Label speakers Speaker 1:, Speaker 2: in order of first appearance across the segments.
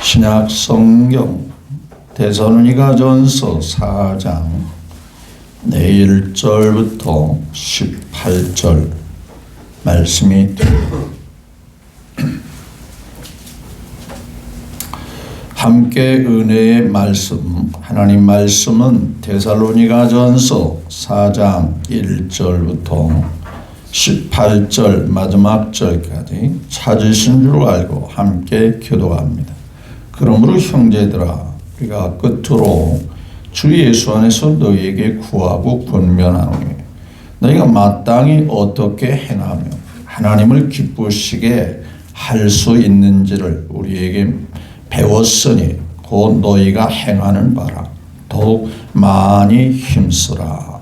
Speaker 1: 신약 성경 데살로니가전서 4장 1절부터 18절 말씀이 됩니다. 함께 은혜의 말씀, 하나님 말씀은 데살로니가전서 4장 1절부터 18절 마지막 절까지 찾으신 줄 알고 함께 교도합니다. 그러므로 형제들아, 우리가 끝으로 주 예수 안에서 너희에게 구하고 권면하노니 너희가 마땅히 어떻게 행하며 하나님을 기쁘시게 할 수 있는지를 우리에게 배웠으니 곧 너희가 행하는 바라 더욱 많이 힘쓰라.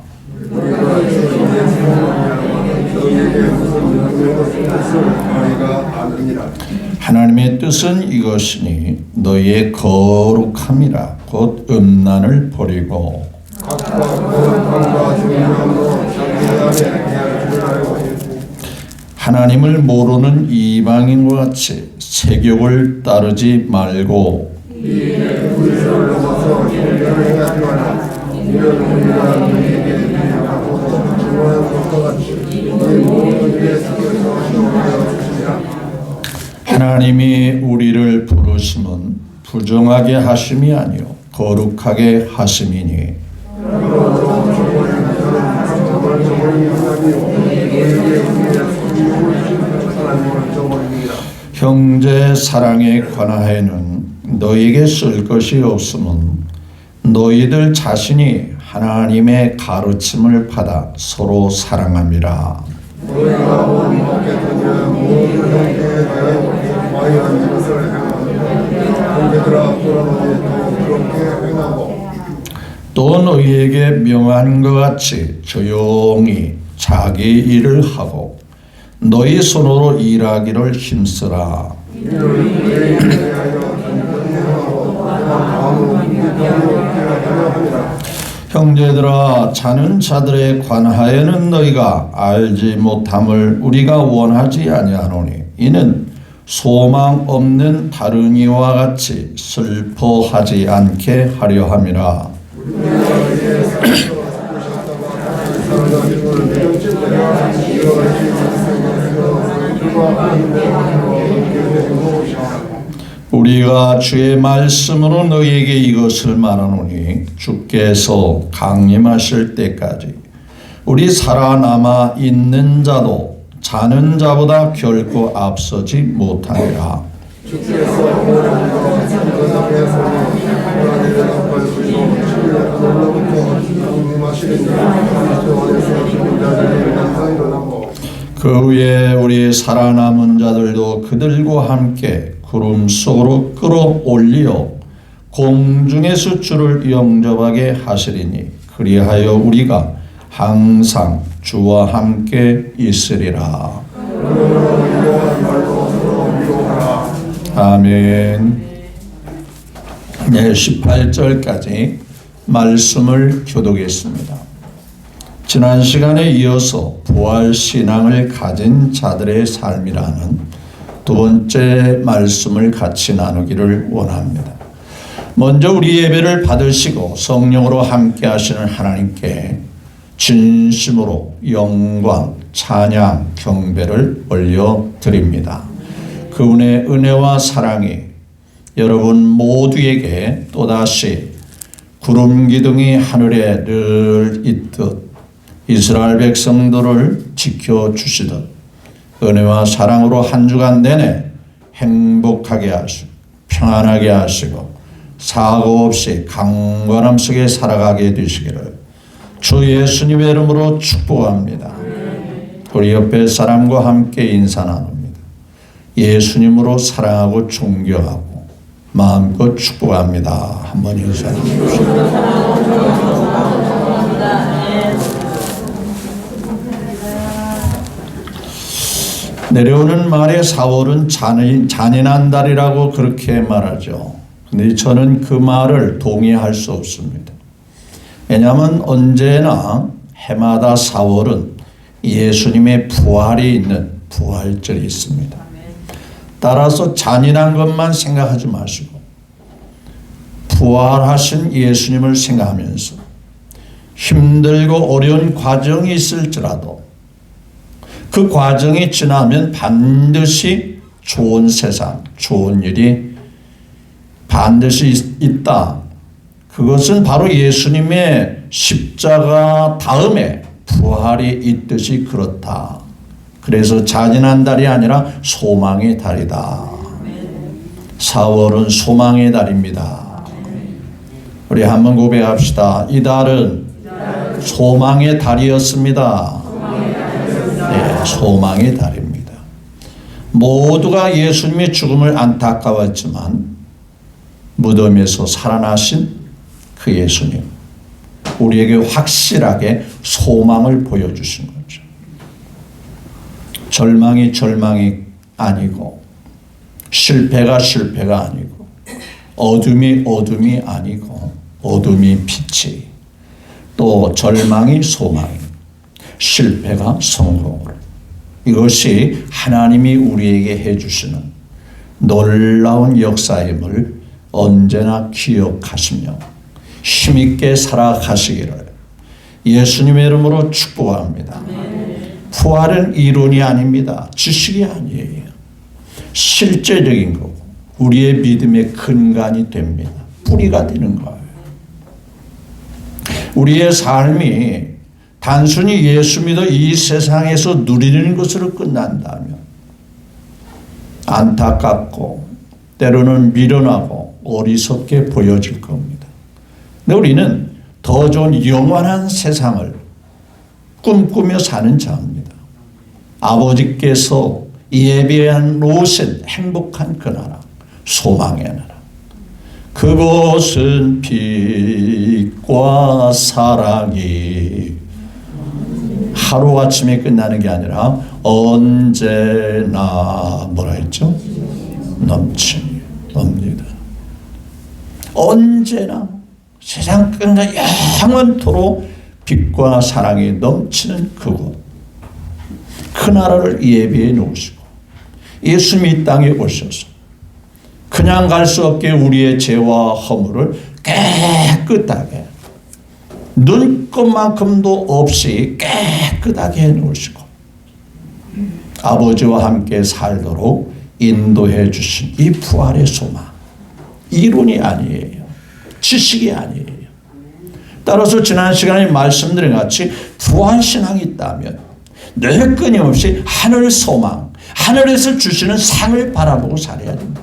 Speaker 1: 하나님의 뜻은 이것이니 너희의 거룩함이라 곧 음란을 버리고 하나님을 모르는 이방인과 같이 세욕을 따르지 말고 하나님이 우리를 부르심은 부정하게 하심이 아니요 거룩하게 하심이니 형제 사랑에 관하여는 너희에게 쓸 것이 없음은 너희들 자신이 하나님의 가르침을 받아 서로 사랑함이라. 또 너희에게 명한 것 같이 조용히 자기 일을 하고 너희 손으로 일하기를 힘쓰라. 형제들아, 자는 자들에 관하여는 너희가 알지 못함을 우리가 원하지 아니하노니 이는 소망 없는 다른 이와 같이 슬퍼하지 않게 하려 함이라. 우리가 주의 말씀으로 너희에게 이것을 말하노니 주께서 강림하실 때까지 우리 살아남아 있는 자도 자는 자보다 결코 앞서지 못하리라. 그 후에 우리 살아남은 자들도 그들과 함께 구름 속으로 끌어올리어 공중에서 주를 영접하게 하시리니 그리하여 우리가 항상 주와 함께 있으리라. 아멘. 네, 18절까지 말씀을 교독했습니다. 지난 시간에 이어서 부활 신앙을 가진 자들의 삶이라는 두 번째 말씀을 같이 나누기를 원합니다. 먼저 우리 예배를 받으시고 성령으로 함께 하시는 하나님께 진심으로 영광, 찬양, 경배를 올려드립니다. 그분의 은혜와 사랑이 여러분 모두에게 또다시 구름 기둥이 하늘에 늘 있듯 이스라엘 백성들을 지켜주시듯 은혜와 사랑으로 한 주간 내내 행복하게 하시고 평안하게 하시고 사고 없이 강건함 속에 살아가게 되시기를 주 예수님의 이름으로 축복합니다. 우리 옆에 사람과 함께 인사 나눕니다. 예수님으로 사랑하고 존경하고 마음껏 축복합니다. 한번 인사 나누십시오. 내려오는 말에 4월은 잔인한 달이라고 그렇게 말하죠. 근데 저는 그 말을 동의할 수 없습니다. 왜냐하면 언제나 해마다 4월은 예수님의 부활이 있는 부활절이 있습니다. 따라서 잔인한 것만 생각하지 마시고 부활하신 예수님을 생각하면서 힘들고 어려운 과정이 있을지라도 그 과정이 지나면 반드시 좋은 세상, 좋은 일이 반드시 있다. 그것은 바로 예수님의 십자가 다음에 부활이 있듯이 그렇다. 그래서 잔인한 달이 아니라 소망의 달이다. 4월은 소망의 달입니다. 우리 한번 고백합시다. 이 달은 소망의 달이었습니다. 네, 소망의 달입니다. 모두가 예수님의 죽음을 안타까웠지만 무덤에서 살아나신 그 예수님, 우리에게 확실하게 소망을 보여주신 거죠. 절망이 아니고, 실패가 아니고, 어둠이 아니고, 어둠이 빛이, 또 절망이 소망이, 실패가 성공으로. 이것이 하나님이 우리에게 해주시는 놀라운 역사임을 언제나 기억하시며 힘있게 살아가시기를 예수님의 이름으로 축복합니다. 부활은 이론이 아닙니다. 지식이 아니에요. 실제적인 거고 우리의 믿음의 근간이 됩니다. 뿌리가 되는 거예요. 우리의 삶이 단순히 예수 믿어 이 세상에서 누리는 것으로 끝난다면 안타깝고 때로는 미련하고 어리석게 보여질 겁니다. 근데 우리는 더 좋은 영원한 세상을 꿈꾸며 사는 자입니다. 아버지께서 예비한 놓으신 행복한 그 나라, 소망의 나라. 그곳은 빛과 사랑이 하루아침에 끝나는 게 아니라 언제나 뭐라 했죠? 넘칩니다. 언제나 세상 끝나 영원토록 빛과 사랑이 넘치는 그곳, 그 나라를 예비해 놓으시고 예수님이 이 땅에 오셔서 그냥 갈 수 없게 우리의 죄와 허물을 깨끗하게 눈곱만큼도 없이 깨끗하게 해놓으시고 아버지와 함께 살도록 인도해 주신 이 부활의 소망, 이론이 아니에요. 지식이 아니에요. 따라서 지난 시간에 말씀드린 같이 부활신앙이 있다면 늘 끊임없이 하늘 소망, 하늘에서 주시는 상을 바라보고 살아야 됩니다.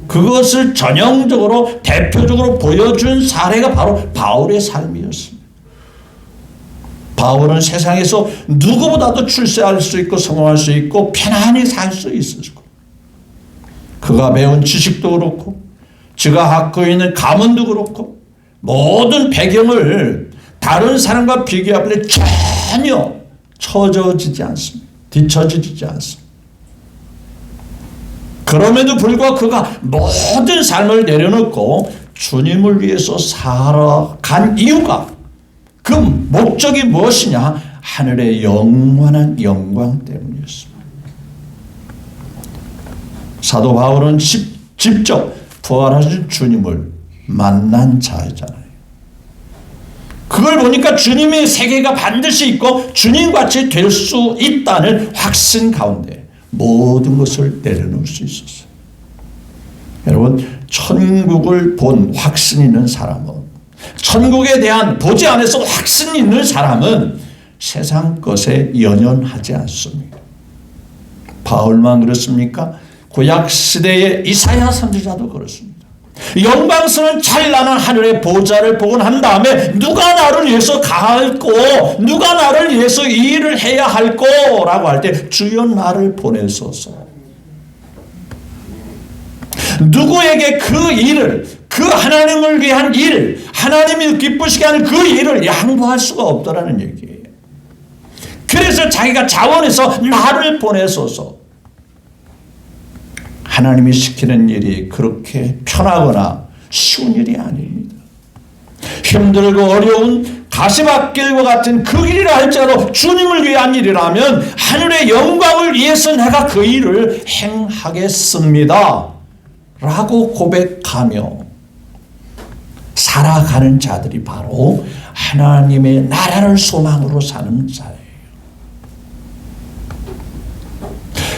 Speaker 1: 그것을 전형적으로 대표적으로 보여준 사례가 바로 바울의 삶이었습니다. 바울은 세상에서 누구보다도 출세할 수 있고 성공할 수 있고 편안히 살 수 있었고 그가 배운 지식도 그렇고 그가 갖고 있는 가문도 그렇고 모든 배경을 다른 사람과 비교할 때 전혀 처져지지 않습니다. 뒤처지지 않습니다. 그럼에도 불구하고 그가 모든 삶을 내려놓고 주님을 위해서 살아간 이유가 그 목적이 무엇이냐? 하늘의 영원한 영광 때문이었습니다. 사도 바울은 직접 부활하신 주님을 만난 자이잖아요. 그걸 보니까 주님의 세계가 반드시 있고 주님같이 될 수 있다는 확신 가운데 모든 것을 내려놓을 수 있었어요. 여러분, 천국을 본 확신 있는 사람은, 천국에 대한 보지 않아서 확신 있는 사람은 세상 것에 연연하지 않습니다. 바울만 그렇습니까? 구약 시대의 이사야 선지자도 그렇습니다. 영광스러운 찬란한 하늘의 보좌를 보곤 한 다음에 누가 나를 위해서 가할꼬, 누가 나를 위해서 이 일을 해야 할꼬 라고 할 때 주여 나를 보내소서. 누구에게 그 일을, 그 하나님을 위한 일, 하나님이 기쁘시게 하는 그 일을 양보할 수가 없더라는 얘기예요. 그래서 자기가 자원해서 나를 보내소서. 하나님이 시키는 일이 그렇게 편하거나 쉬운 일이 아닙니다. 힘들고 어려운 가시밭길과 같은 그 일이라 할지라도 주님을 위한 일이라면 하늘의 영광을 위해서 내가 그 일을 행하겠습니다 라고 고백하며 살아가는 자들이 바로 하나님의 나라를 소망으로 사는 자예요.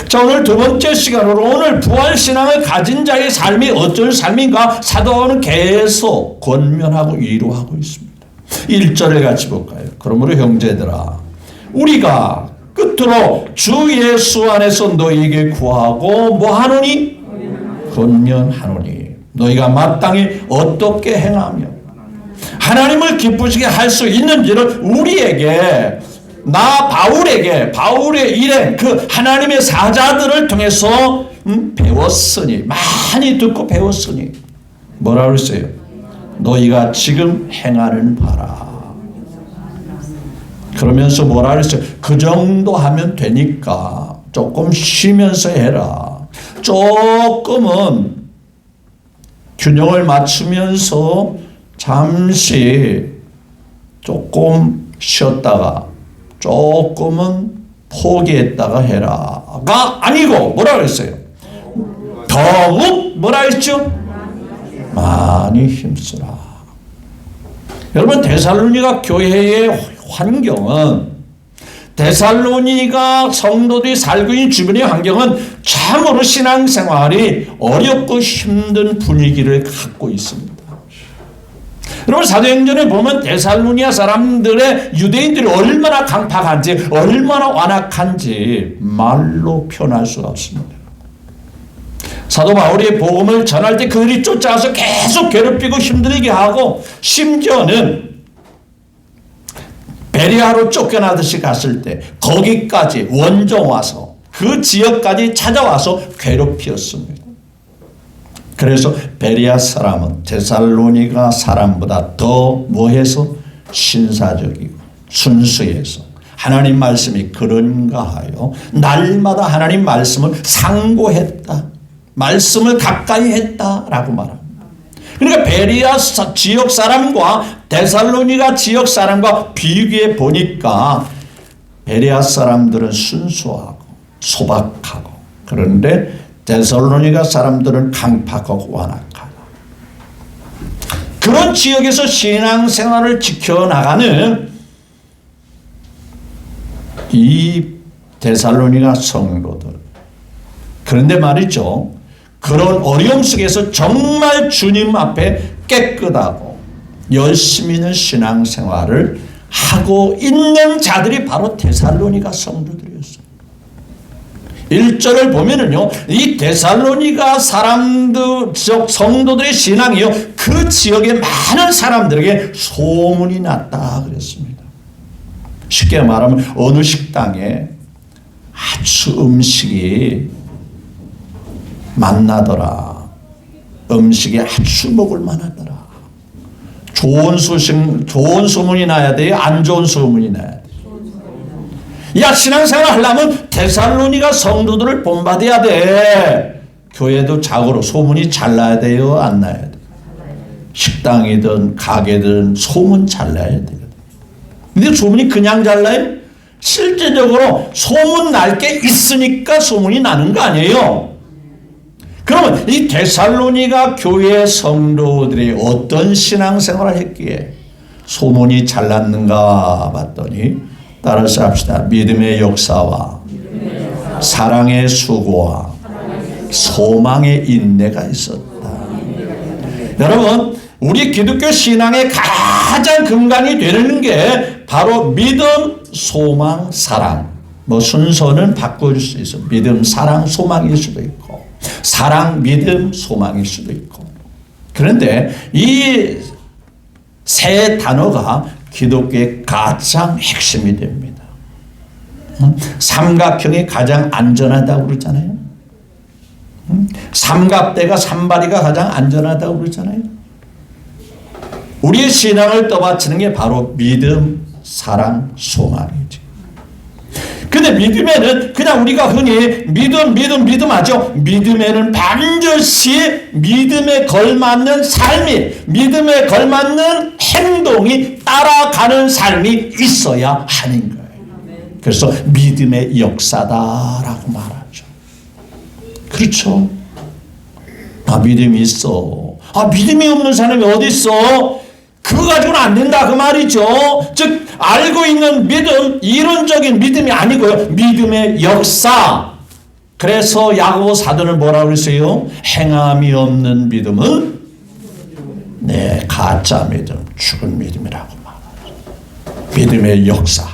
Speaker 1: 자, 오늘 두 번째 시간으로 오늘 부활신앙을 가진 자의 삶이 어떤 삶인가 사도 바울은 계속 권면하고 위로하고 있습니다. 1절을 같이 볼까요? 그러므로 형제들아 우리가 끝으로 주 예수 안에서 너희에게 구하고 뭐하노니? 권면하노니 너희가 마땅히 어떻게 행하며 하나님을 기쁘시게 할 수 있는지를 우리에게 바울의 일행 그 하나님의 사자들을 통해서 배웠으니 많이 듣고 배웠으니 뭐라 그랬어요? 너희가 지금 행하는 바라. 그러면서 뭐라 그랬어요? 그 정도 하면 되니까 조금 쉬면서 해라. 조금은 균형을 맞추면서 잠시 조금 쉬었다가 조금은 포기했다가 해라가 아니고 뭐라 그랬어요? 더욱 뭐라 했죠? 많이 힘쓰라. 여러분 데살로니가 교회의 환경은 데살로니가 성도들이 살고 있는 주변의 환경은 참으로 신앙생활이 어렵고 힘든 분위기를 갖고 있습니다. 여러분 사도행전에 보면 데살로니가 사람들의 유대인들이 얼마나 강팍한지 얼마나 완악한지 말로 표현할 수가 없습니다. 사도 바울이 복음을 전할 때 그들이 쫓아와서 계속 괴롭히고 힘들게 하고 심지어는 베리아로 쫓겨나듯이 갔을 때 거기까지 원정 와서 그 지역까지 찾아와서 괴롭히었습니다. 그래서 베리아 사람은 데살로니가 사람보다 더 뭐해서 신사적이고 순수해서 하나님 말씀이 그런가 하여 날마다 하나님 말씀을 상고했다. 말씀을 가까이 했다라고 말합니다. 그러니까 베리아 지역 사람과 데살로니가 지역 사람과 비교해 보니까 베리아 사람들은 순수하고 소박하고 그런데 데살로니가 사람들은 강팍하고 완악하다. 그런 지역에서 신앙생활을 지켜나가는 이 데살로니가 성도들. 그런데 말이죠. 그런 어려움 속에서 정말 주님 앞에 깨끗하고 열심히 있는 신앙생활을 하고 있는 자들이 바로 데살로니가 성도들이었습니다. 1절을 보면은요, 이 데살로니가 사람들, 성도들의 신앙이요, 그 지역의 많은 사람들에게 소문이 났다 그랬습니다. 쉽게 말하면 어느 식당에 아주 음식이 맛나더라. 음식이 아주 먹을 만하더라. 좋은 소문이 나야 돼요? 안 좋은 소문이 나야 돼요? 야, 신앙생활 하려면 데살로니가 성도들을 본받아야 돼. 교회도 자고로 소문이 잘 나야 돼요? 안 나야 돼요? 식당이든 가게든 소문 잘 나야 돼요. 근데 소문이 그냥 잘 나요? 실제적으로 소문 날 게 있으니까 소문이 나는 거 아니에요? 그러면 이 데살로니가 교회 성도들이 어떤 신앙생활을 했기에 소문이 잘 났는가 봤더니 따라서 합시다. 믿음의 역사와 사랑의 수고와 소망의 인내가 있었다. 여러분, 우리 기독교 신앙의 가장 근간이 되는 게 바로 믿음, 소망, 사랑. 뭐 순서는 바꿔줄 수 있어. 믿음, 사랑, 소망일 수도 있고 사랑, 믿음, 소망일 수도 있고. 그런데 이 세 단어가 기독교의 가장 핵심이 됩니다. 삼각형이 가장 안전하다고 그러잖아요. 삼각대가 산발이가 가장 안전하다고 그러잖아요. 우리의 신앙을 떠받치는 게 바로 믿음, 사랑, 소망이지. 근데 믿음에는 그냥 우리가 흔히 믿음 하죠. 믿음에는 반드시 믿음에 걸맞는 삶이, 믿음에 걸맞는 행동이 따라가는 삶이 있어야 하는 거예요. 그래서 믿음의 역사다라고 말하죠. 그렇죠. 아, 믿음이 있어. 아, 믿음이 없는 사람이 어디 있어? 그거 가지고는 안 된다 그 말이죠. 즉 알고 있는 믿음, 이론적인 믿음이 아니고요. 믿음의 역사. 그래서 야고보 사도는 뭐라고 그랬어요? 행함이 없는 믿음은 가짜 믿음, 죽은 믿음이라고 말하죠. 믿음의 역사.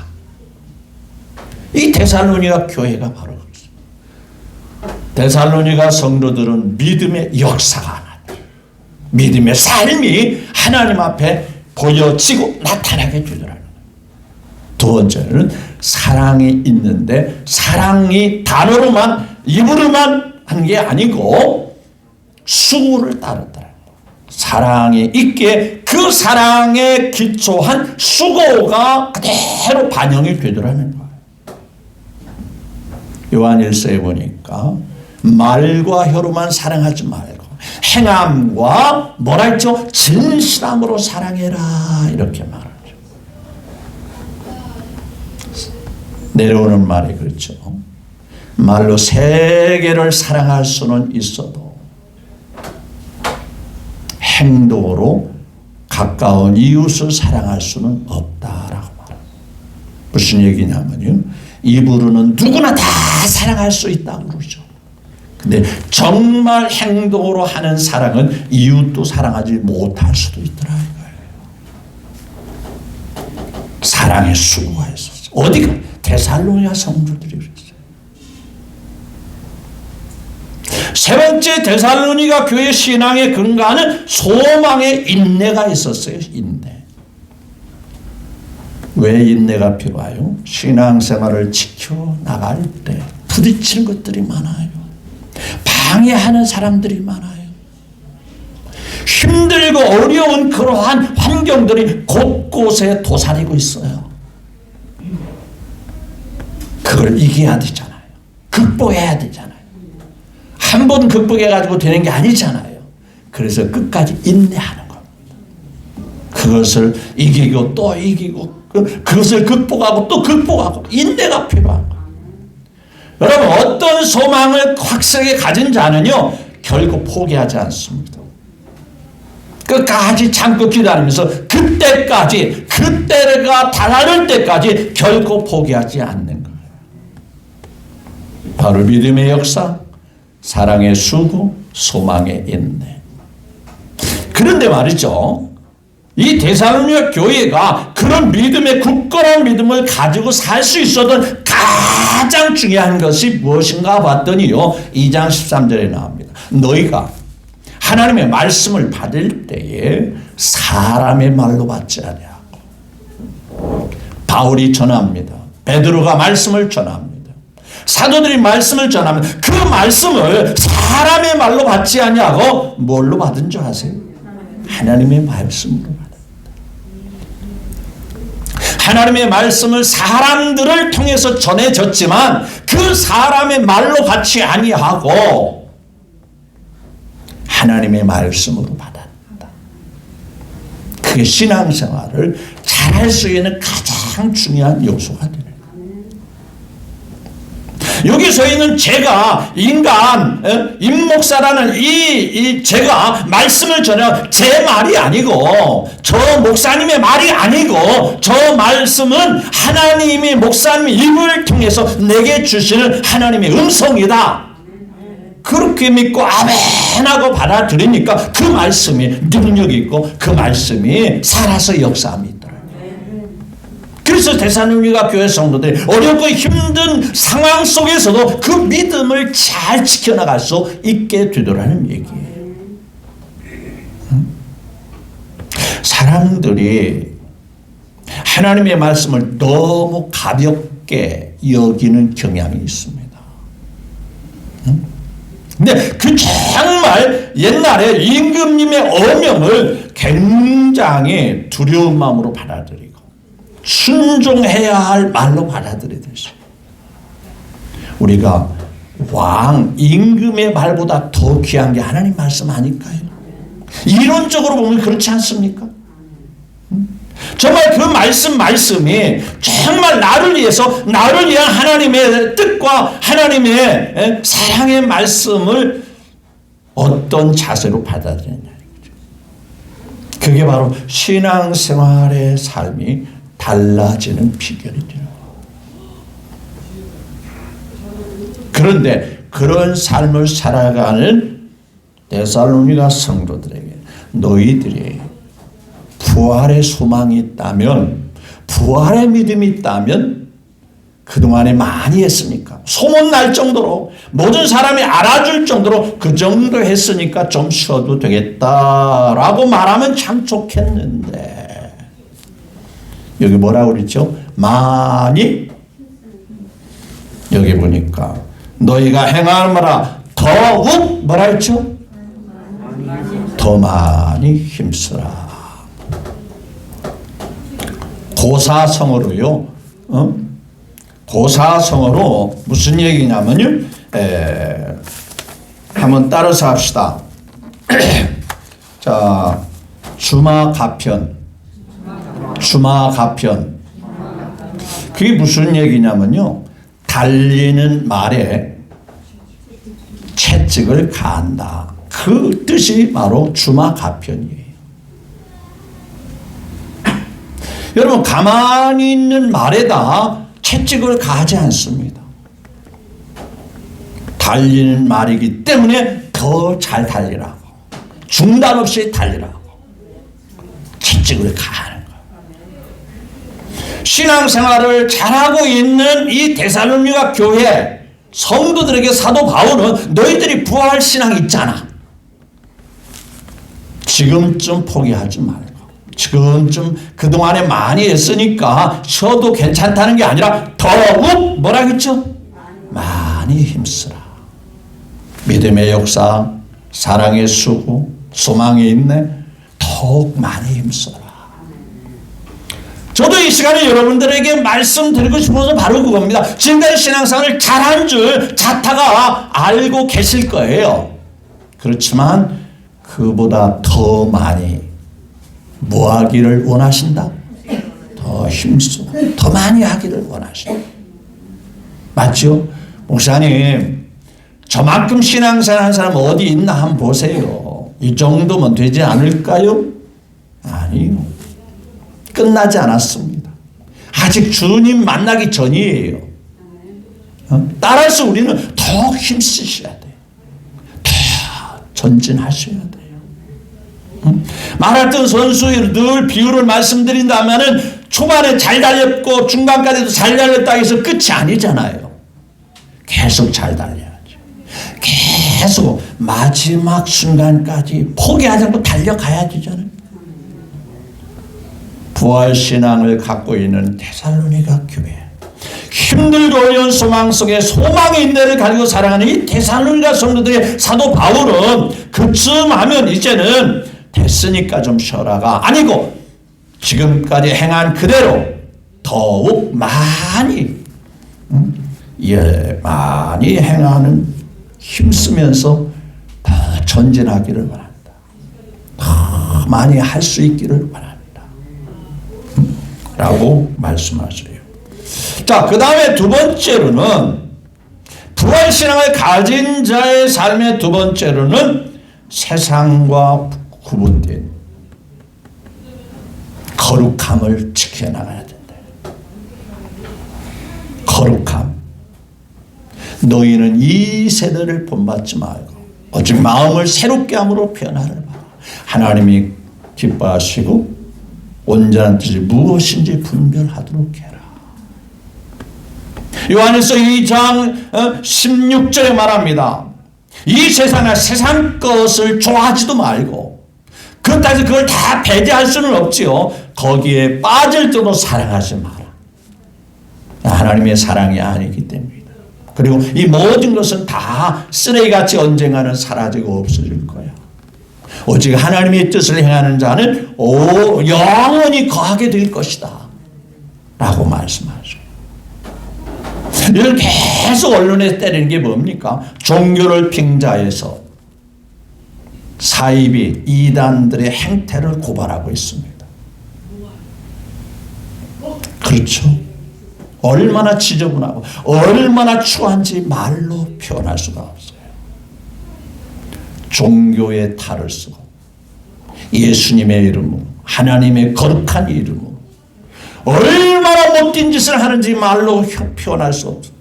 Speaker 1: 이 데살로니가 교회가 바로 그렇습니다. 데살로니가 성도들은 믿음의 역사가 하나님, 믿음의 삶이 하나님 앞에 보여지고 나타나게 되더라고요. 두 번째는 사랑이 있는데 사랑이 단어로만 입으로만 한 게 아니고 수고를 따르더라고요. 사랑이 있기에 그 사랑에 기초한 수고가 그대로 반영이 되더라는 거예요. 요한 1서에 보니까 말과 혀로만 사랑하지 말고 행함과 뭐라 했죠? 진실함으로 사랑해라 이렇게 말하죠. 내려오는 말이 그렇죠. 말로 세계를 사랑할 수는 있어도 행동으로 가까운 이웃을 사랑할 수는 없다라고 말합니다. 무슨 얘기냐면요. 입으로는 누구나 다 사랑할 수 있다고 그러죠. 근데 정말 행동으로 하는 사랑은 이웃도 사랑하지 못할 수도 있더라 이거예요. 사랑의 수고가 있었어요. 어디가? 데살로니가 성도들이 그랬어요. 세 번째 데살로니가 교회 신앙의 근간은 소망의 인내가 있었어요. 인내. 왜 인내가 필요해요? 신앙생활을 지켜나갈 때 부딪히는 것들이 많아요. 방해하는 사람들이 많아요. 힘들고 어려운 그러한 환경들이 곳곳에 도사리고 있어요. 그걸 이겨야 되잖아요. 극복해야 되잖아요. 한 번 극복해가지고 되는 게 아니잖아요. 그래서 끝까지 인내하는 겁니다. 그것을 이기고 또 이기고 그것을 극복하고 또 극복하고 인내가 필요한 거예요. 여러분 어떤 소망을 확실하게 가진 자는요 결국 포기하지 않습니다. 끝까지 참고 기다리면서 그때가 다다를 때까지 결코 포기하지 않는 거예요. 바로 믿음의 역사, 사랑의 수고, 소망의 인내. 그런데 말이죠. 이 데살로니가 교회가 그런 믿음의 굳건한 믿음을 가지고 살 수 있었던 가장 중요한 것이 무엇인가 봤더니요. 2장 13절에 나옵니다. 너희가 하나님의 말씀을 받을 때에 사람의 말로 받지 아니하고 바울이 전합니다. 베드로가 말씀을 전합니다. 사도들이 말씀을 전하면 그 말씀을 사람의 말로 받지 아니하고 뭘로 받은 줄 아세요? 하나님의 말씀으로 받았다. 하나님의 말씀을 사람들을 통해서 전해졌지만 그 사람의 말로 받지 아니하고 하나님의 말씀으로 받았다. 그게 신앙생활을 잘할 수 있는 가장 중요한 요소가 되는 거예요. 여기서 있는 제가 인간 임목사라는 이 제가 말씀을 전해 제 말이 아니고 저 목사님의 말이 아니고 저 말씀은 하나님이 목사님 입을 통해서 내게 주시는 하나님의 음성이다. 그렇게 믿고 아멘하고 받아들이니까 그 말씀이 능력이 있고 그 말씀이 살아서 역사합니다. 그래서 데살로니가 교회 성도들이 어렵고 힘든 상황 속에서도 그 믿음을 잘 지켜나갈 수 있게 되더라는 얘기예요. 사람들이 하나님의 말씀을 너무 가볍게 여기는 경향이 있습니다. 근데 그 정말 옛날에 임금님의 어명을 굉장히 두려운 마음으로 받아들이고 순종해야 할 말로 받아들이듯이 우리가 왕 임금의 말보다 더 귀한 게 하나님 말씀 아닐까요? 이론적으로 보면 그렇지 않습니까? 정말 그 말씀이 정말 나를 위한 하나님의 뜻과 하나님의 사랑의 말씀을 어떤 자세로 받아들이냐. 그게 바로 신앙생활의 삶이 달라지는 비결이죠. 그런데 그런 삶을 살아가는 데살로니가 성도들에게 너희들이 부활의 소망이 있다면, 부활의 믿음이 있다면 그동안에 많이 했으니까, 소문날 정도로 모든 사람이 알아줄 정도로 그 정도 했으니까 좀 쉬어도 되겠다라고 말하면 참 좋겠는데, 여기 뭐라고 그랬죠? 많이, 여기 보니까 너희가 행하느라 더욱 뭐라 했죠? 더 많이 힘쓰라. 고사성어로요. 고사성어로 무슨 얘기냐면요. 한번 따라서 합시다. 자, 주마가편. 그게 무슨 얘기냐면요. 달리는 말에 채찍을 가한다. 그 뜻이 바로 주마가편이에요. 여러분, 가만히 있는 말에다 채찍을 가하지 않습니다. 달리는 말이기 때문에 더 잘 달리라고, 중단 없이 달리라고 채찍을 가하는 거예요. 신앙생활을 잘하고 있는 이 데살로니가 교회 성도들에게 사도 바울은 너희들이 부활 신앙 있잖아, 지금쯤 포기하지 말고, 지금쯤 그동안에 많이 했으니까 쉬어도 괜찮다는 게 아니라 더욱 뭐라 했죠? 많이 힘쓰라. 믿음의 역사, 사랑의 수고, 소망의 인내, 더욱 많이 힘써라. 저도 이 시간에 여러분들에게 말씀드리고 싶어서 바로 그겁니다. 지금까지 신앙생활을 잘한 줄 자타가 알고 계실 거예요. 그렇지만 그보다 더 많이 뭐 하기를 원하신다? 더 힘쓰고 더 많이 하기를 원하신다. 맞죠? 목사님, 저만큼 신앙생활 하는 사람 어디 있나 한번 보세요. 이 정도면 되지 않을까요? 아니요. 끝나지 않았습니다. 아직 주님 만나기 전이에요. 따라서 우리는 더 힘쓰셔야 돼요. 더 전진하셔야 돼요. 마라톤 선수를 늘 비유를 말씀드린다면은 초반에 잘 달렸고 중간까지도 잘 달렸다 해서 끝이 아니잖아요. 계속 잘 달려야죠. 계속 마지막 순간까지 포기하지 않고 달려가야 되잖아요. 부활신앙을 갖고 있는 데살로니가 교회, 힘들고 어려운 소망 속에 소망의 인내를 가지고 살아가는 이 데살로니가 성도들의 사도 바울은 그쯤 하면 이제는 됐으니까 좀 쉬어라가 아니고 지금까지 행한 그대로 더욱 많이 많이 행하는, 힘쓰면서 더 전진하기를 바란다. 더 많이 할 수 있기를 바란다. 라고 말씀하세요. 자, 그 다음에 두 번째로는 부활신앙을 가진 자의 삶의 두 번째로는 세상과 구분된 거룩함을 지켜나가야 된다. 거룩함. 너희는 이 세대를 본받지 말고 오직 마음을 새롭게 함으로 변화를 봐라. 하나님이 기뻐하시고 온전한 뜻이 무엇인지 분별하도록 해라. 요한일서 2장 16절에 말합니다. 이 세상에 세상 것을 좋아하지도 말고 그렇다고 해서 그걸 다 배제할 수는 없지요. 거기에 빠질 정도로 사랑하지 마라. 하나님의 사랑이 아니기 때문이다. 그리고 이 모든 것은 다 쓰레기같이 언젠가는 사라지고 없어질 거야. 오직 하나님의 뜻을 행하는 자는 영원히 거하게 될 것이다 라고 말씀하죠. 이걸 계속 언론에 때리는 게 뭡니까? 종교를 빙자해서 사이비 이단들의 행태를 고발하고 있습니다. 그렇죠. 얼마나 지저분하고 얼마나 추한지 말로 표현할 수가 없어요. 종교의 탈을 쓰고 예수님의 이름으로, 하나님의 거룩한 이름으로 얼마나 못된 짓을 하는지 말로 표현할 수 없어.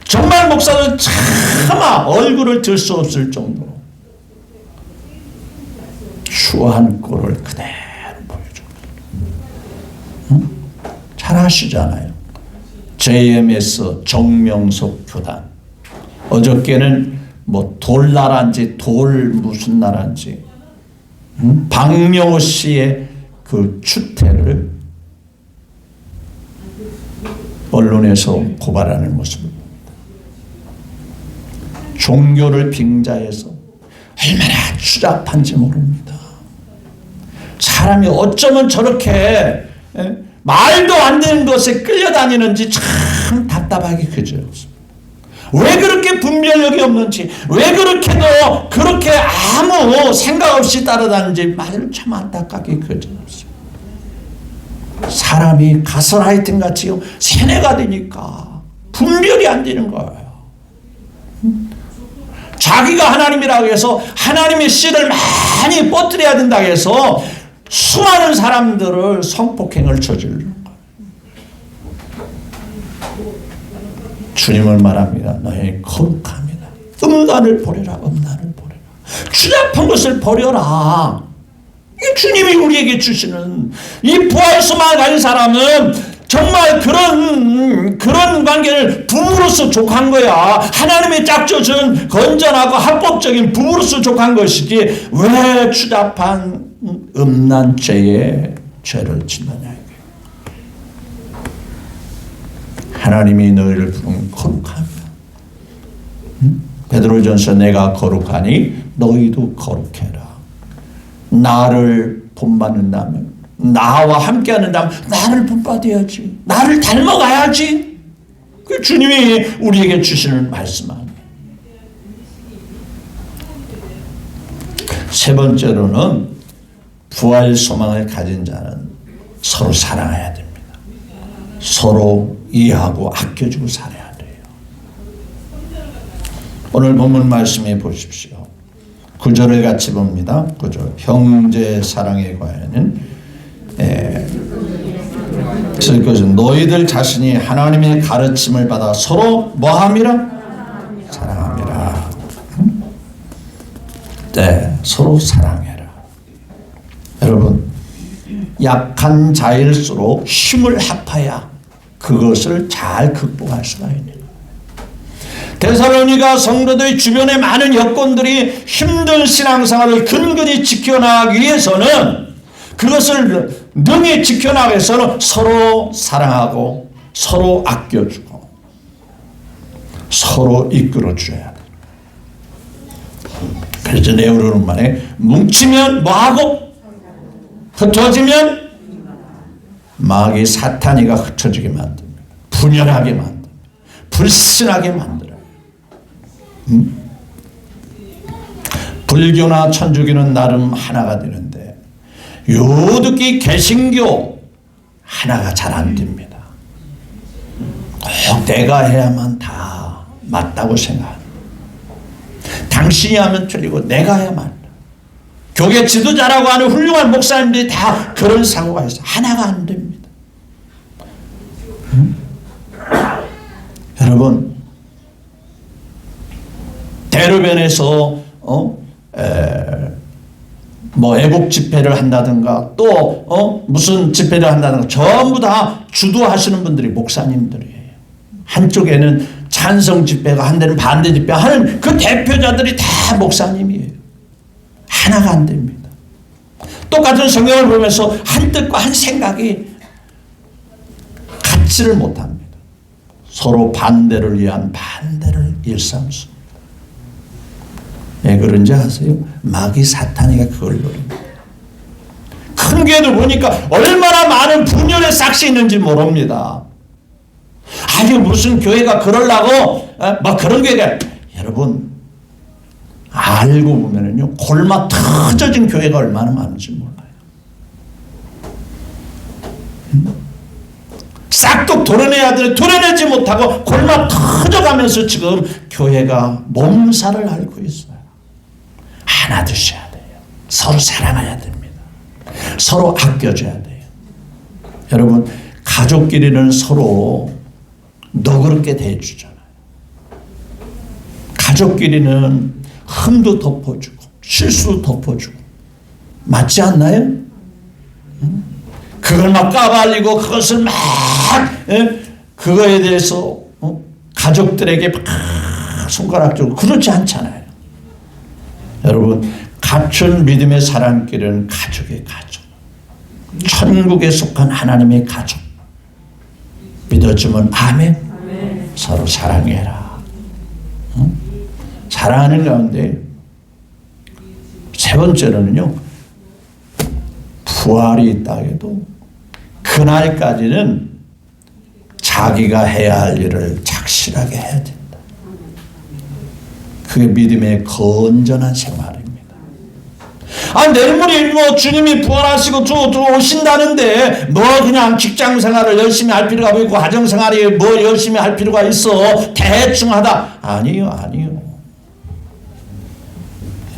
Speaker 1: 정말 목사는 차마 얼굴을 들 수 없을 정도로 추한 꼴을 그대로 보여줘. 응? 잘 아시잖아요. JMS 정명석 교단. 어저께는 뭐 돌나라인지 돌 무슨 나라인지 박명호 씨의 그 추태를 언론에서 고발하는 모습을 봅니다. 종교를 빙자해서 얼마나 추잡한지 모릅니다. 사람이 어쩌면 저렇게 말도 안 되는 것에 끌려다니는지 참 답답하기 그지없습니다. 왜 그렇게 분별력이 없는지, 왜 그렇게도 그렇게 아무 생각 없이 따라다니는지 말을 참 안타깝게 그지없습니다. 사람이 가스라이팅 같이 세뇌가 되니까 분별이 안 되는 거예요. 자기가 하나님이라고 해서 하나님의 씨를 많이 뻗들여야 된다고 해서 수많은 사람들을 성폭행을 저지르는 거예요. 주님을 말합니다. 너희 거룩합니다. 음란을 버려라. 음란을 버려라. 추잡한 것을 버려라. 이 주님이 우리에게 주시는 이 부활소망을 가진 사람은 정말 그런 관계를 부부로서 족한 거야. 하나님의 짝져준 건전하고 합법적인 부부로서 족한 것이지 왜 추잡한 음란죄에 죄를 짓느냐. 하나님이 너희를 부르는 거룩함이야. 베드로전서 내가 거룩하니 너희도 거룩해라. 나를 본받는다면, 나와 함께하는다면 나를 본받아야지. 나를 닮아가야지. 그 주님이 우리에게 주시는 말씀 아니에요. 세 번째로는 부활 소망을 가진 자는 서로 사랑해야 됩니다. 서로 이해하고 아껴주고 살아야 돼요. 오늘 본문 말씀해 보십시오. 9절을 같이 봅니다. 9절. 형제 사랑에 관하여는 쓸 것은 너희들 자신이 하나님의 가르침을 받아 서로 뭐함이라? 사랑함이라. 네, 서로 사랑해라. 여러분, 약한 자일수록 힘을 합하여 그것을 잘 극복할 수가 있는 거예요. 데살로니가 성도들 주변의 많은 여건들이 힘든 신앙생활을 근근히 지켜나가기 위해서는 그것을 능히 지켜나가기 위해서는 서로 사랑하고 서로 아껴주고 서로 이끌어줘야 돼. 그래서 네오르는 말에 뭉치면 뭐하고 흩어지면 마귀 사탄이가 흩어지게 만듭니다. 분열하게 만듭니다. 불신하게 만들어요. 불교나 천주교는 나름 하나가 되는데 요득히 개신교 하나가 잘 안 됩니다. 꼭 내가 해야만 다 맞다고 생각합니다. 당신이 하면 틀리고 내가 해야만 한다. 교계 지도자라고 하는 훌륭한 목사님들이 다 그런 사고가 있어요. 하나가 안 됩니다. 여러분, 대로변에서 뭐 애국 집회를 한다든가 또 무슨 집회를 한다든가 전부 다 주도하시는 분들이 목사님들이에요. 한쪽에는 찬성 집회가 한 데는 반대 집회 하는 그 대표자들이 다 목사님이에요. 하나가 안 됩니다. 똑같은 성경을 보면서 한 뜻과 한 생각이 같지를 못합니다. 서로 반대를 위한 반대를 일삼습니다. 왜 그런지 아세요? 마귀 사탄이가 그걸 노립니다. 큰 교회들 보니까 얼마나 많은 분열의 싹이 있는지 모릅니다. 아니 무슨 교회가 그러려고 막 그런 교회가 여러분 알고 보면은요 골마 터져진 교회가 얼마나 많은지 몰라요. 싹둑 도려내야 되는데 도려내지 못하고 골마 터져가면서 지금 교회가 몸살을 앓고 있어요. 하나 되셔야 돼요. 서로 사랑해야 됩니다. 서로 아껴줘야 돼요. 여러분, 가족끼리는 서로 너그럽게 대해주잖아요. 가족끼리는 흠도 덮어주고 실수도 덮어주고, 맞지 않나요? 그걸 막 까발리고 그것을 막 그거에 대해서 가족들에게 막 손가락질고 그렇지 않잖아요. 여러분, 갖춘 믿음의 사람끼리는 가족의 가족, 천국에 속한 하나님의 가족. 믿어주면 아멘. 서로 사랑해라. 사랑하는 가운데 세 번째로는요, 부활이 있다 해도 그날까지는 자기가 해야 할 일을 착실하게 해야 된다. 그게 믿음의 건전한 생활입니다. 내일모레 뭐 주님이 부활하시고 오신다는데 뭐 그냥 직장 생활을 열심히 할 필요가 있고 가정 생활이 뭐 열심히 할 필요가 있어 대충 하다. 아니요.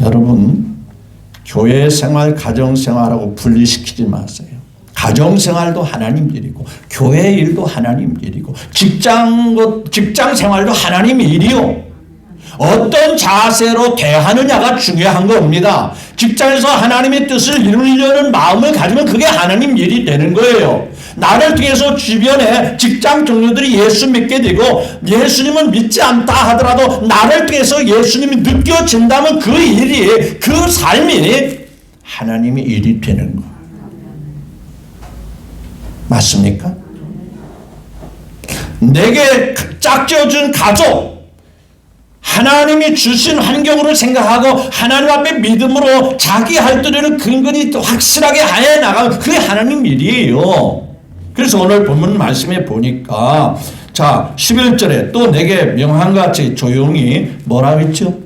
Speaker 1: 여러분, 교회 생활, 가정 생활하고 분리시키지 마세요. 가정 생활도 하나님 일이고 교회 일도 하나님 일이고 직장 생활도 하나님 일이요. 어떤 자세로 대하느냐가 중요한 겁니다. 직장에서 하나님의 뜻을 이루려는 마음을 가지면 그게 하나님 일이 되는 거예요. 나를 통해서 주변에 직장 동료들이 예수 믿게 되고 예수님은 믿지 않다 하더라도 나를 통해서 예수님이 느껴진다면 그 일이, 그 삶이 하나님의 일이 되는 거예요. 맞습니까? 내게 짝지어준 가족, 하나님이 주신 환경으로 생각하고 하나님 앞에 믿음으로 자기 할 도리를 근근히 확실하게 해나가면 그게 하나님 일이에요. 그래서 오늘 본문 말씀에 보니까 자 11절에 또 내게 명한같이 조용히 뭐라고 했죠?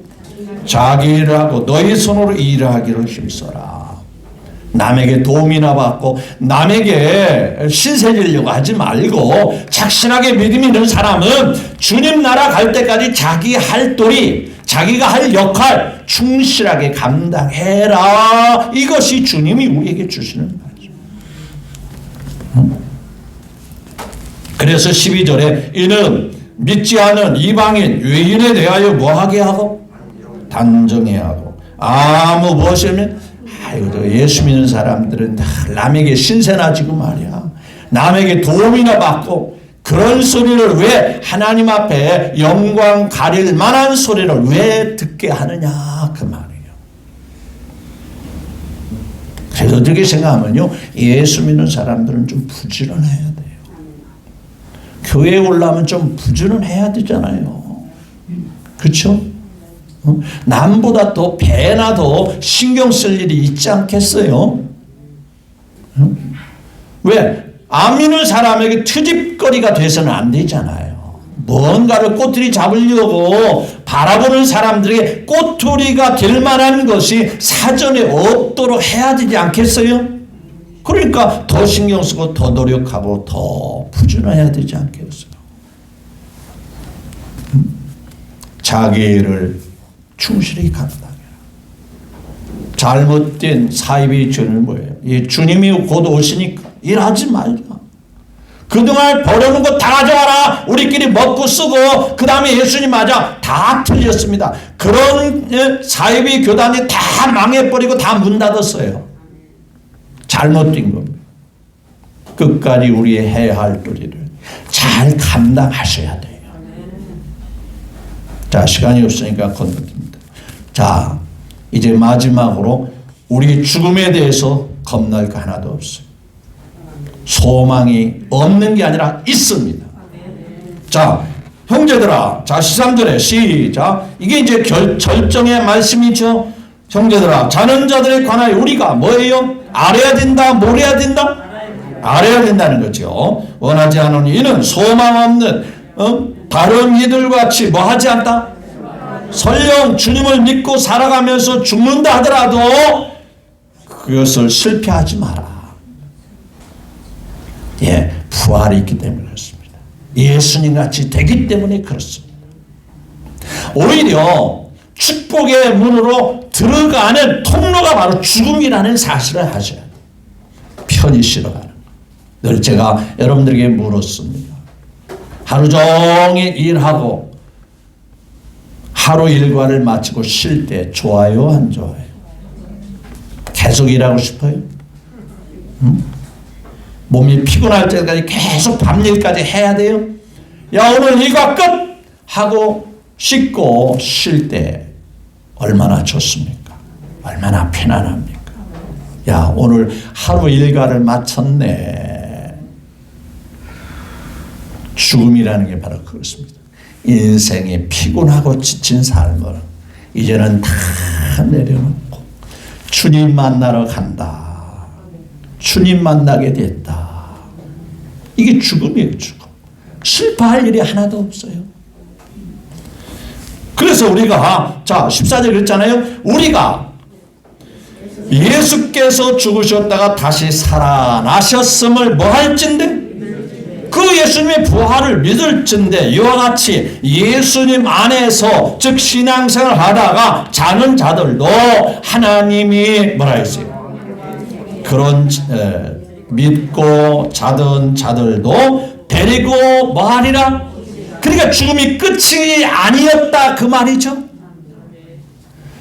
Speaker 1: 자기 일을 하고 너희 손으로 일을 하기를 힘써라. 남에게 도움이나 받고 남에게 신세지려고 하지 말고 착신하게 믿음 있는 사람은 주님 나라 갈 때까지 자기 할 도리, 자기가 할 역할 충실하게 감당해라. 이것이 주님이 우리에게 주시는 말이죠. 그래서 12절에 이는 믿지 않은 이방인 외인에 대하여 뭐하게 하고? 단정해야 하고. 아무 무엇이면 아이고, 예수 믿는 사람들은 남에게 신세나 지고 말이야. 남에게 도움이나 받고 그런 소리를 왜 하나님 앞에 영광 가릴 만한 소리를 왜 듣게 하느냐 그 말이에요. 그래서 어떻게 생각하면요, 예수 믿는 사람들은 좀 부지런해야 돼요. 교회에 올라오면 좀 부지런해야 되잖아요. 그렇죠? 남보다 더 배나 더 신경 쓸 일이 있지 않겠어요? 왜? 안 믿는 사람에게 트집거리가 돼서는 안 되잖아요. 뭔가를 꼬투리 잡으려고 바라보는 사람들에게 꼬투리가 될 만한 것이 사전에 없도록 해야 되지 않겠어요? 그러니까 더 신경 쓰고 더 노력하고 더 부지런해야 되지 않겠어요? 자기 일을 충실히 감당해라. 잘못된 사입의 죄는 뭐예요? 이 주님이 곧 오시니까 일하지 말자. 그동안 버려놓은 거 다 가져와라. 우리끼리 먹고 쓰고 그 다음에 예수님 맞아. 다 틀렸습니다. 그런 사입의 교단이 다 망해버리고 다 문 닫았어요. 잘못된 겁니다. 끝까지 우리의 해야 할 도리를 잘 감당하셔야 돼요. 자, 시간이 없으니까 건너듭니다. 자, 이제 마지막으로 우리 죽음에 대해서 겁날 거 하나도 없어요. 소망이 없는 게 아니라 있습니다. 자, 형제들아, 자 13절에 시작. 이게 이제 절정의 말씀이죠. 형제들아, 자는 자들에 관하여 우리가 뭐예요? 알아야 된다, 뭘 해야 된다? 알아야 된다는 거죠. 원하지 않으니 이는 소망 없는 다른 이들과 같이 뭐 하지 않다? 설령 주님을 믿고 살아가면서 죽는다 하더라도 그것을 실패하지 마라. 예, 부활이 있기 때문에 그렇습니다. 예수님같이 되기 때문에 그렇습니다. 오히려 축복의 문으로 들어가는 통로가 바로 죽음이라는 사실을 하셔야 돼요. 편히 쉬러 가는 거예요. 늘 제가 여러분들에게 물었습니다. 하루 종일 일하고 하루 일과를 마치고 쉴 때 좋아요, 안 좋아요? 계속 일하고 싶어요? 몸이 피곤할 때까지 계속 밤일까지 해야 돼요? 야, 오늘 일과 끝! 하고 씻고 쉴 때 얼마나 좋습니까? 얼마나 편안합니까? 야, 오늘 하루 일과를 마쳤네. 죽음이라는 게 바로 그렇습니다. 인생이 피곤하고 지친 삶을 이제는 다 내려놓고 주님 만나러 간다. 주님 만나게 됐다. 이게 죽음이에요, 죽음. 슬퍼할 일이 하나도 없어요. 그래서 우리가, 자, 14절 그랬잖아요. 우리가 예수께서 죽으셨다가 다시 살아나셨음을 뭐 할진데? 그 예수님의 부활을 믿을진데 이와 같이 예수님 안에서 즉 신앙생활을 하다가 자는 자들도 하나님이 뭐라 했어요? 그런 믿고 자던 자들도 데리고 뭐하리라? 그러니까 죽음이 끝이 아니었다 그 말이죠.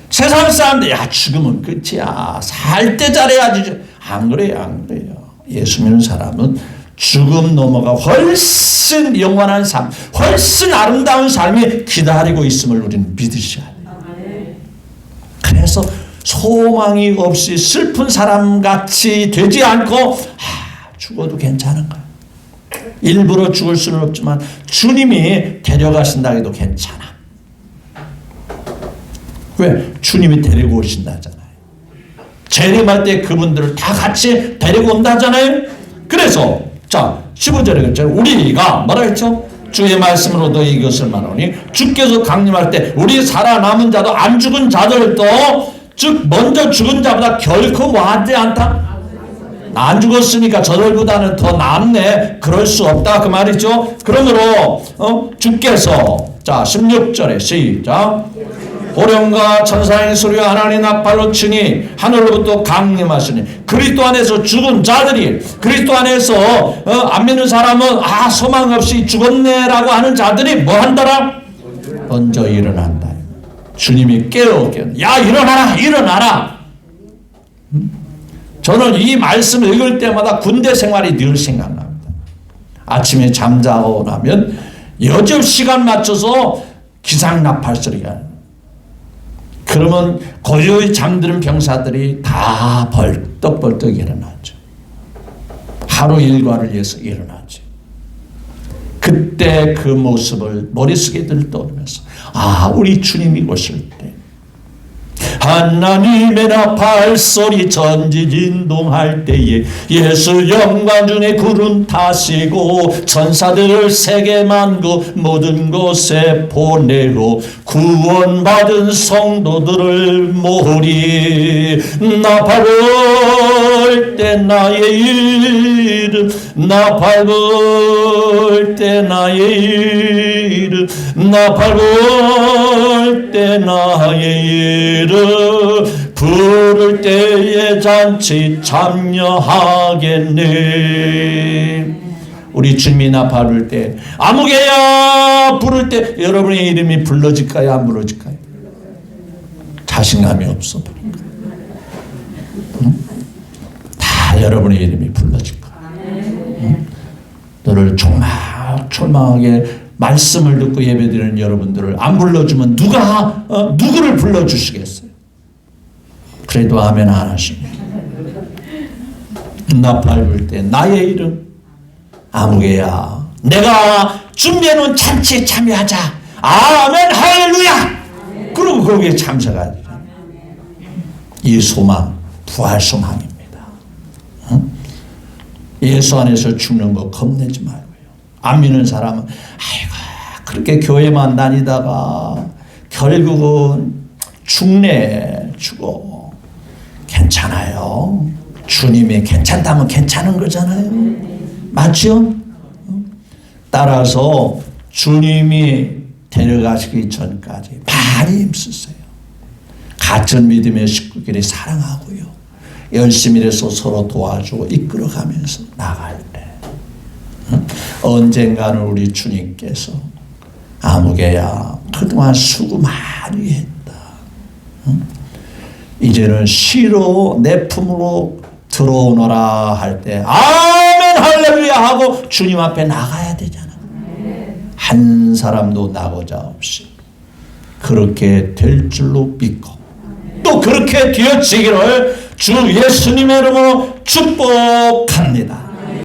Speaker 1: 세상 사람들 야 죽음은 끝이야. 살 때 잘해야지. 안 그래요, 안 그래요. 예수 믿는 사람은 죽음 넘어가 훨씬 영원한 삶, 훨씬 아름다운 삶이 기다리고 있음을 우리는 믿으셔야 해요. 그래서 소망이 없이 슬픈 사람같이 되지 않고 죽어도 괜찮은 거예요. 일부러 죽을 수는 없지만 주님이 데려가신다 해도 괜찮아. 왜? 주님이 데리고 오신다잖아요. 재림할 때 그분들을 다 같이 데리고 온다잖아요. 그래서 자 15절에 그랬잖아요. 우리가 뭐라 했죠? 주의 말씀으로도 이것을 말하니 주께서 강림할 때 우리 살아남은 자도 안 죽은 자들도 즉 먼저 죽은 자보다 결코 뭐하지 않다? 안 죽었으니까 저들보다는 더 낫네. 그럴 수 없다 그 말이죠. 그러므로 주께서 자 16절에 시작 호령과 천사의 소리와 하나님의 나팔로 치니 하늘로부터 강림하시니 그리스도 안에서 죽은 자들이 그리스도 안에서 안 믿는 사람은 소망 없이 죽었네라고 하는 자들이 뭐 한다라? 먼저 일어난다. 주님이 깨우게 야 일어나라 일어나라. 저는 이 말씀을 읽을 때마다 군대 생활이 늘 생각납니다. 아침에 잠자고 나면 여절 시간 맞춰서 기상나팔 소리가 그러면 고요히 잠드는 병사들이 다 벌떡벌떡 일어나죠. 하루 일과를 위해서 일어나죠. 그때 그 모습을 머릿속에 떠오르면서 우리 주님이 오실 때 하나님의 나팔 소리 전지진동할 때에 예수 영광 중에 구름 타시고 천사들을 세계만고 모든 곳에 보내고 구원받은 성도들을 모으리. 나팔 불 때 나의 이름 나팔 불 때 나의 이름 나팔 불 때 나의 이름 부를 때에 잔치 참여하겠네. 우리 주님이 나팔 불 때 아무개야 부를 때 여러분의 이름이 불러질까요? 안 불러질까요? 자신감이 없어 보니까 다 여러분의 이름이 불러질 거야. 너를 조막조막하게 말씀을 듣고 예배드리는 여러분들을 안 불러주면 누구를 불러주시겠어요? 그래도 아멘 안 하십니다. 나팔 불 때 나의 이름 아무개야 내가 준비해놓은 잔치에 참여하자. 아멘 할렐루야. 그리고 거기에 참석하자. 이 소망 부활 소망입니다. 예수 안에서 죽는 거 겁내지 말고요. 안 믿는 사람은 아이고 그렇게 교회만 다니다가 결국은 죽네. 죽어. 괜찮아요. 주님이 괜찮다면 괜찮은 거잖아요. 맞죠? 따라서 주님이 데려가시기 전까지 많이 힘쓰세요. 같은 믿음의 식구끼리 사랑하고요. 열심히 해서 서로 도와주고 이끌어가면서 나갈 때 언젠가는 우리 주님께서 아무개야 그동안 수고 많이 했다. 이제는 시로 내 품으로 들어오너라 할 때 아멘 할렐루야 하고 주님 앞에 나가야 되잖아. 한 사람도 나고자 없이 그렇게 될 줄로 믿고 또 그렇게 되어지기를 주 예수님의 이름으로 축복합니다.